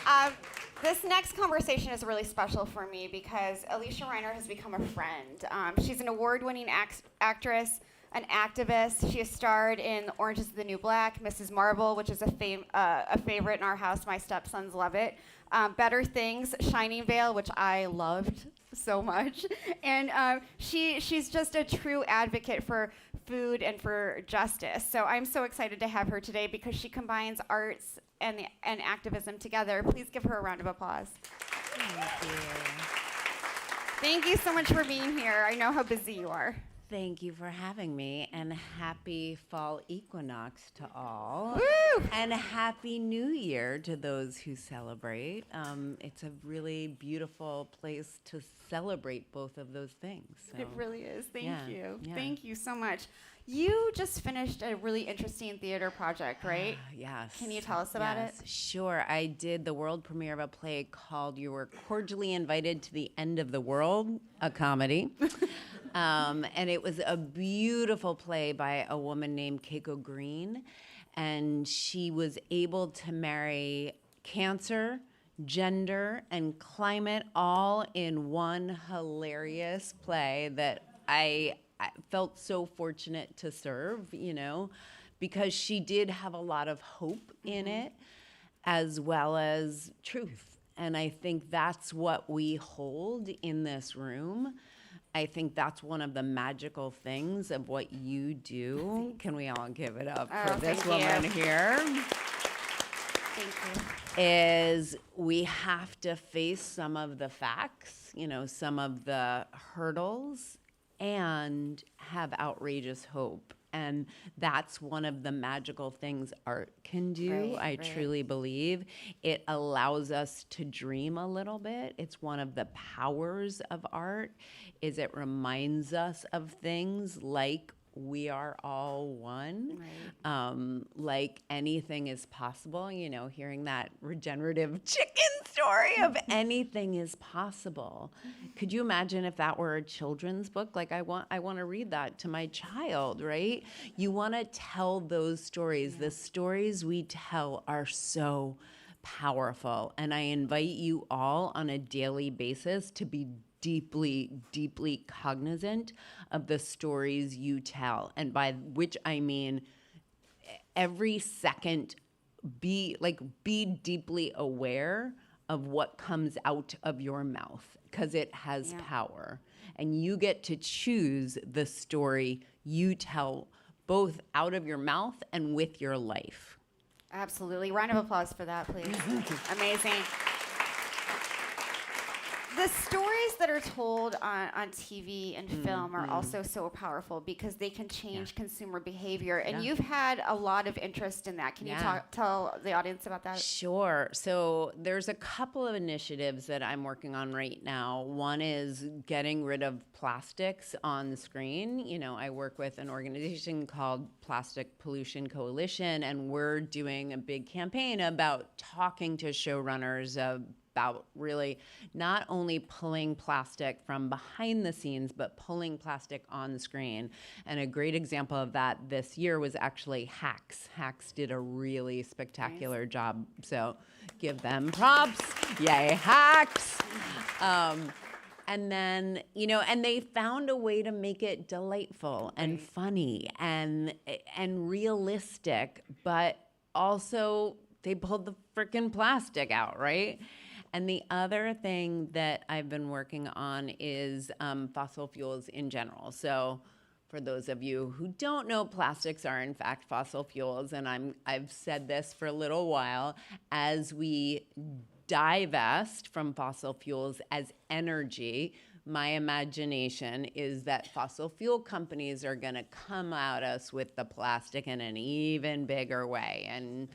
Um, this next conversation is really special for me because Alysia Reiner has become a friend. She's an award-winning actress, an activist. She has starred in Orange is the New Black, Mrs. Marvel, which is a favorite in our house. My stepsons love it. Better Things, Shining Vale, which I loved so much. And she's just a true advocate for food and for justice. So I'm so excited to have her today because she combines arts and activism together. Please give her a round of applause. Thank you. Thank you so much for being here. I know how busy you are. Thank you for having me, and happy fall equinox to all. Woo! And happy New Year to those who celebrate. It's a really beautiful place to celebrate both of those things. So. It really is. Thank you. Yeah. Thank you so much. You just finished a really interesting theater project, right? Yes. Can you tell us about it? Sure. I did the world premiere of a play called You Were Cordially Invited to the End of the World, a comedy. And it was a beautiful play by a woman named Keiko Green. And she was able to marry cancer, gender, and climate all in one hilarious play that I felt so fortunate to serve, because she did have a lot of hope in it, as well as truth. And I think that's what we hold in this room. I think that's one of the magical things of what you do. Can we all give it up for this woman here? Thank you. Is we have to face some of the facts, some of the hurdles, and have outrageous hope. And that's one of the magical things art can do, I truly believe. It allows us to dream a little bit. It's one of the powers of art, is it reminds us of things like we are all one, like anything is possible, hearing that regenerative chicken story of anything is possible. Could you imagine if that were a children's book? Like I want to read that to my child, right? You want to tell those stories. The stories we tell are so powerful. And I invite you all on a daily basis to be deeply, deeply cognizant of the stories you tell. And by which I mean every second, be deeply aware of what comes out of your mouth, because it has power. And you get to choose the story you tell, both out of your mouth and with your life. Absolutely. Round of applause for that, please. Amazing. The stories that are told on TV and film are also so powerful because they can change consumer behavior. And you've had a lot of interest in that. Can you tell the audience about that? Sure. So there's a couple of initiatives that I'm working on right now. One is getting rid of plastics on the screen. I work with an organization called Plastic Pollution Coalition, and we're doing a big campaign about talking to showrunners about really not only pulling plastic from behind the scenes, but pulling plastic on the screen. And a great example of that this year was actually Hacks. Hacks did a really spectacular job, so give them props. Yay, Hacks! And then, and they found a way to make it delightful and funny and realistic, but also they pulled the frickin' plastic out, right? And the other thing that I've been working on is fossil fuels in general. So for those of you who don't know, plastics are in fact fossil fuels, and I've said this for a little while. As we divest from fossil fuels as energy, my imagination is that fossil fuel companies are going to come at us with the plastic in an even bigger way, and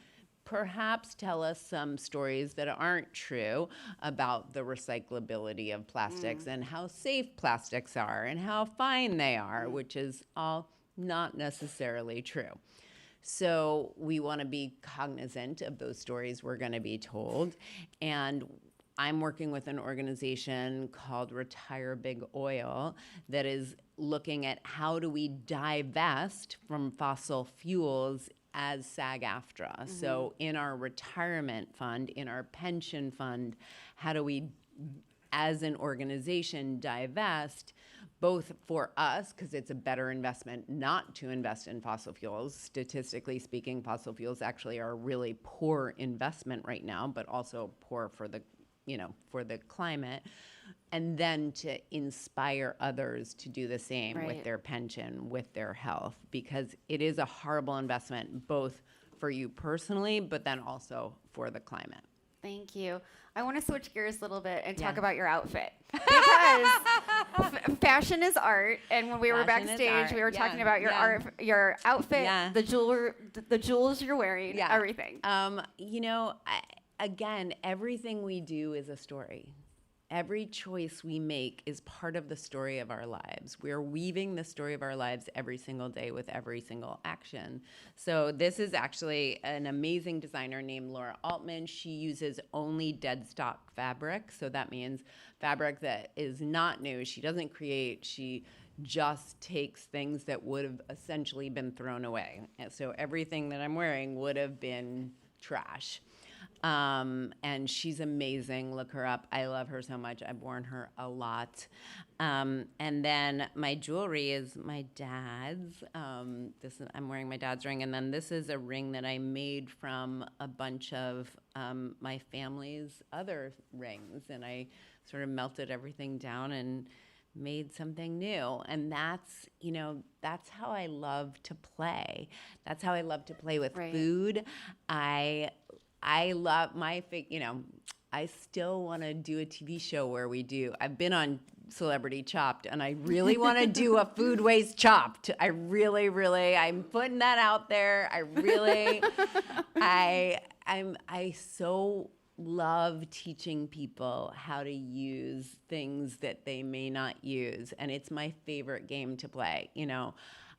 perhaps tell us some stories that aren't true about the recyclability of plastics and how safe plastics are and how fine they are, which is all not necessarily true. So we want to be cognizant of those stories we're going to be told. And I'm working with an organization called Retire Big Oil that is looking at how do we divest from fossil fuels as SAG-AFTRA. So in our retirement fund, in our pension fund, how do we, as an organization, divest, both for us, because it's a better investment not to invest in fossil fuels. Statistically speaking, fossil fuels actually are a really poor investment right now, but also poor for the, for the climate. And then to inspire others to do the same with their pension, with their health, because it is a horrible investment, both for you personally, but then also for the climate. Thank you. I want to switch gears a little bit and talk about your outfit, because fashion is art. And when we were backstage, we were talking about your art, your outfit, the jewels you're wearing, everything. Again, everything we do is a story. Every choice we make is part of the story of our lives. We're weaving the story of our lives every single day with every single action. So this is actually an amazing designer named Laura Altman. She uses only dead stock fabric. So that means fabric that is not new. She doesn't create, she just takes things that would have essentially been thrown away. And so everything that I'm wearing would have been trash. And she's amazing. Look her up. I love her so much. I've worn her a lot. And then my jewelry is my dad's. I'm wearing my dad's ring. And then this is a ring that I made from a bunch of my family's other rings. And I sort of melted everything down and made something new. And that's, that's how I love to play. That's how I love to play with food. I love I still want to do a TV show where I've been on Celebrity Chopped, and I really want to do a food waste chopped. I'm putting that out there. I so love teaching people how to use things that they may not use. And it's my favorite game to play.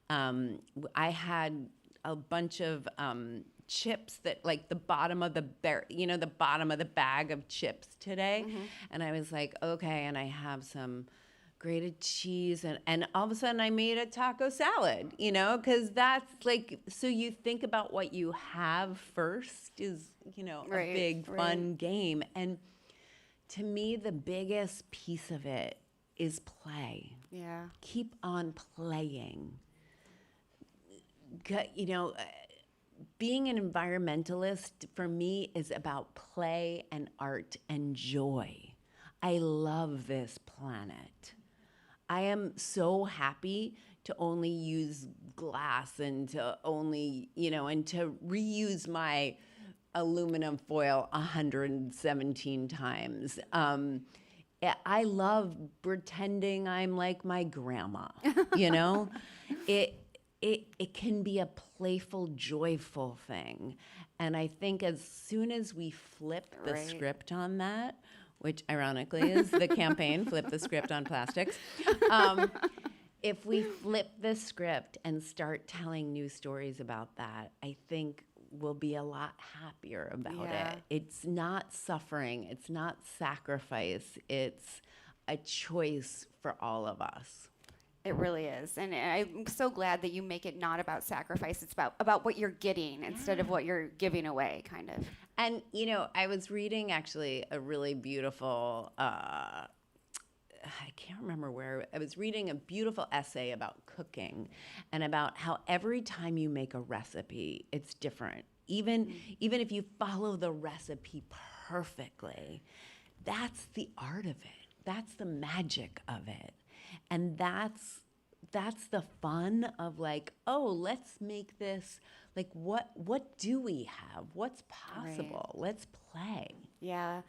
I had a bunch of, chips that like the bottom of the bottom of the bag of chips today. And I was like, okay, and I have some grated cheese and all of a sudden I made a taco salad, because that's like, so you think about what you have first is, a big fun game. And to me, the biggest piece of it is play. Yeah. Keep on playing. Being an environmentalist for me is about play and art and joy. I love this planet. I am so happy to only use glass and to only, and to reuse my aluminum foil 117 times. I love pretending I'm like my grandma, It can be a playful, joyful thing. And I think as soon as we flip the script on that, which ironically is the campaign, Flip the Script on Plastics, if we flip the script and start telling new stories about that, I think we'll be a lot happier about it. It's not suffering. It's not sacrifice. It's a choice for all of us. It really is. And I'm so glad that you make it not about sacrifice. It's about what you're getting instead of what you're giving away, kind of. And, I was reading actually a really beautiful, I can't remember where, I was reading a beautiful essay about cooking and about how every time you make a recipe, it's different. Even if you follow the recipe perfectly, that's the art of it. That's the magic of it. And that's the fun of like, oh, let's make this, like, what do we have? What's possible? Let's play. Yeah.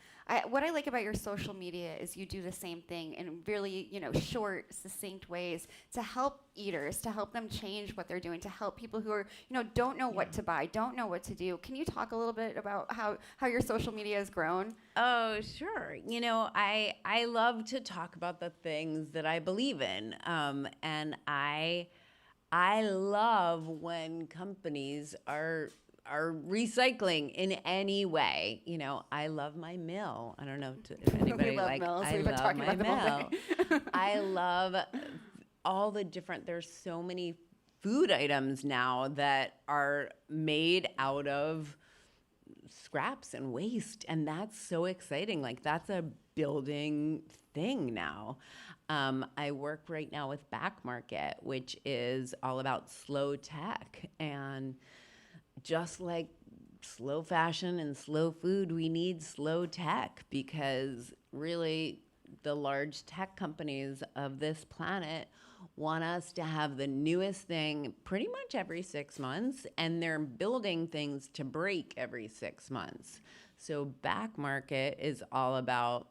What I like about your social media is you do the same thing in really, short, succinct ways to help eaters, to help them change what they're doing, to help people who are, don't know what to buy, don't know what to do. Can you talk a little bit about how your social media has grown? Oh, sure. I love to talk about the things that I believe in. And I love when companies are recycling in any way. I love my mill. I don't know if anybody we love mills. I We've been love talking my about them all mill. day. I love all the different, there's so many food items now that are made out of scraps and waste, and that's so exciting. Like, that's a building thing now. I work right now with Back Market, which is all about slow tech, and just like slow fashion and slow food, we need slow tech, because really the large tech companies of this planet want us to have the newest thing pretty much every 6 months, and they're building things to break every 6 months. So Back Market is all about,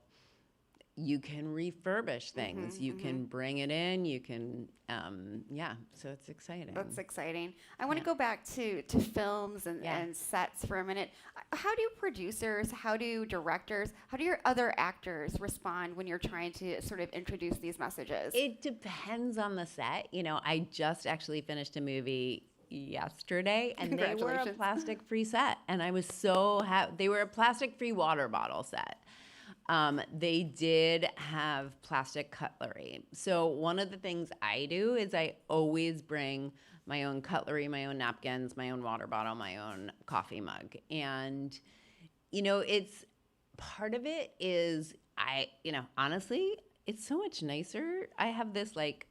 you can refurbish things, you can bring it in, you can, so it's exciting. That's exciting. I want to go back to films and sets for a minute. How do producers, how do directors, how do your other actors respond when you're trying to sort of introduce these messages? It depends on the set. You know, I just actually finished a movie yesterday, and they were a plastic-free set, and I was so happy. They were a plastic-free water bottle set. They did have plastic cutlery. So one of the things I do is I always bring my own cutlery, my own napkins, my own water bottle, my own coffee mug. And, you know, it's part of it is honestly, it's so much nicer. I have this like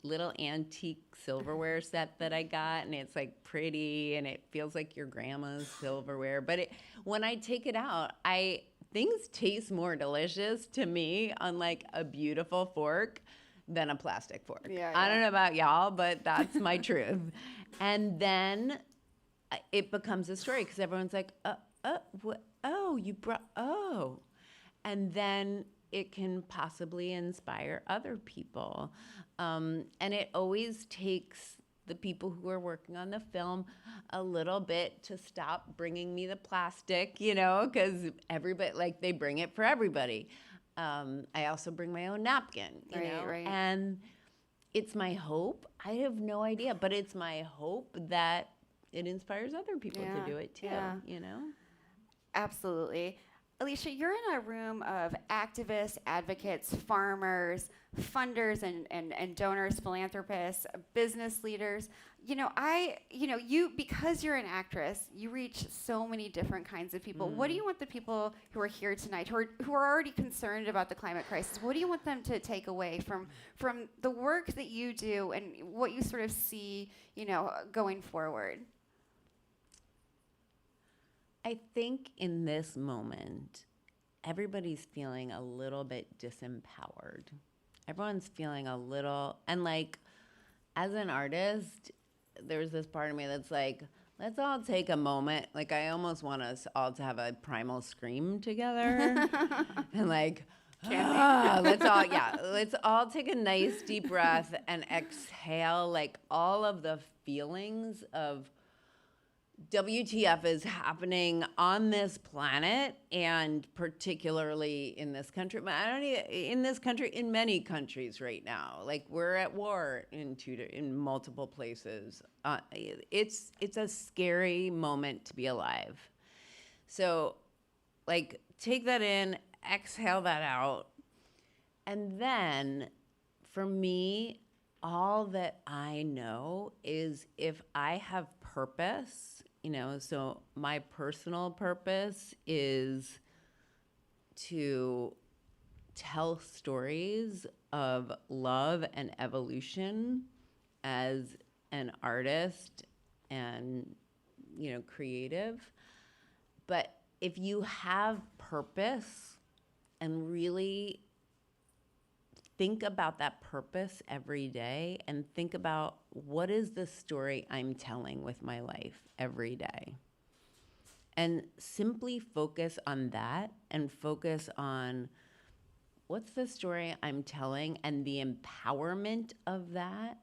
little antique silverware set that I got, and it's like pretty, and it feels like your grandma's silverware. But when I take it out, things taste more delicious to me on like a beautiful fork than a plastic fork. I don't know about y'all, but that's my truth. And then it becomes a story, because everyone's like, you brought, and then it can possibly inspire other people. And it always takes the people who are working on the film a little bit to stop bringing me the plastic, because everybody, like, they bring it for everybody. I also bring my own napkin, you know? Right. And it's my hope. I have no idea, but it's my hope that it inspires other people to do it too, you know? Absolutely. Alysia, you're in a room of activists, advocates, farmers, funders and donors, philanthropists, business leaders. Because you're an actress, you reach so many different kinds of people. What do you want the people who are here tonight, who are already concerned about the climate crisis, what do you want them to take away from the work that you do and what you sort of see, going forward? I think in this moment, everybody's feeling a little bit disempowered. Everyone's feeling a little, and like, as an artist, there's this part of me that's like, let's all take a moment. Like, I almost want us all to have a primal scream together. And like, let's all take a nice deep breath and exhale, like, all of the feelings of WTF is happening on this planet, and particularly in this country. In many countries right now. Like, we're at war in multiple places. It's a scary moment to be alive. So, like, take that in, exhale that out, and then, for me, all that I know is if I have purpose, so my personal purpose is to tell stories of love and evolution as an artist and, creative. But if you have purpose and really think about that purpose every day, and think about, what is the story I'm telling with my life every day? And simply focus on that, and focus on, what's the story I'm telling, and the empowerment of that,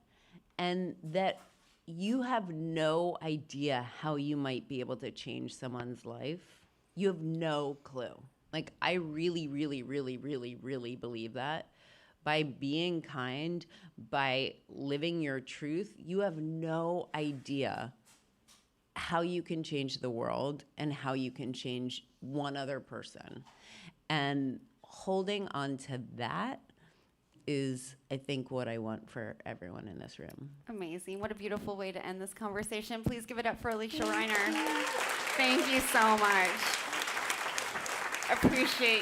and that you have no idea how you might be able to change someone's life. You have no clue. Like, I really, really, really, really, really believe that. By being kind, by living your truth, you have no idea how you can change the world and how you can change one other person. And holding on to that is I think what I want for everyone in this room. Amazing. What a beautiful way to end this conversation. Please give it up for Alysia Reiner. Thank you so much. Appreciate you.